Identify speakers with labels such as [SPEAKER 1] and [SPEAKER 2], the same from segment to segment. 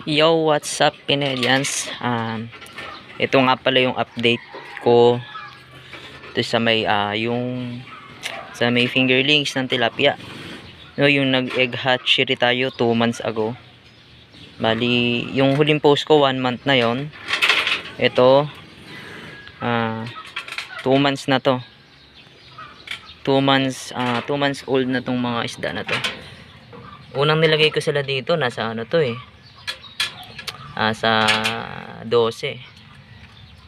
[SPEAKER 1] Yo, what's up, Pinedians? Ito nga pala yung update ko. Ito sa may fingerlings ng tilapia. No, yung nag-egg hatchery tayo 2 months ago. Bali, yung huling post ko 1 month na yon. Ito 2 months na to. 2 months old na tong mga isda na to. Unang nilagay ko sila dito nasa sa 12.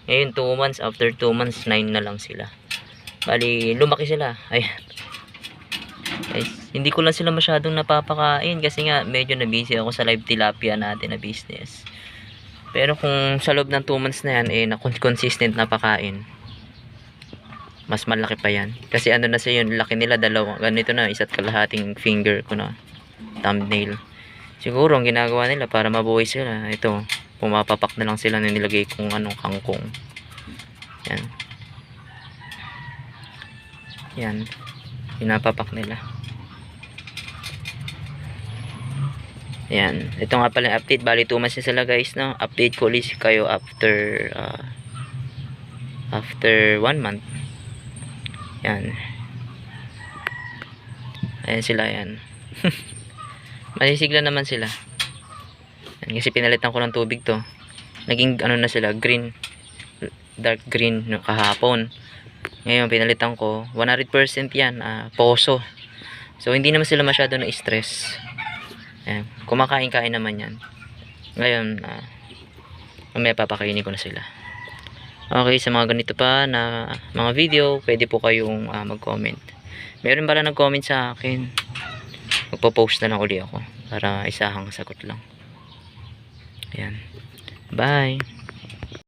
[SPEAKER 1] Ngayon 2 months, after 2 months 9 na lang sila. Bali lumaki sila. Ayan guys, hindi ko lang sila masyadong napapakain kasi nga medyo na busy ako sa live tilapia natin na business. Pero kung sa loob ng 2 months na yan na consistent na pakain, mas malaki pa yan. Kasi ano na siya, yung laki nila dalawa, ganito na, isa't kalahating finger ko na thumbnail. Siguro ang ginagawa nila para mabuhay sila, ito, pumapapak na lang sila na nilagay kung kangkong. Yan. Yan. Pinapapak nila. Yan. Ito nga pala yung update. Bali 2 months na sila guys, no? Update ko ulit kayo after 1 month. Yan. Ayan sila, yan. Masisigla naman sila. Yan, kasi pinalitan ko ng tubig to. Naging na sila, green, dark green no, kahapon. Ngayon pinalitan ko 100% yan, poso. So hindi naman sila masyado na stress. Ayan, kumakain-kain naman yan. Ngayon mamaya papakainin ko na sila. Okay, sa mga ganito pa na mga video, pwede po kayong mag-comment. Meron pala nag-comment sa akin. Magpo-post na lang uli ako para isahang sagot lang. Ayan. Bye!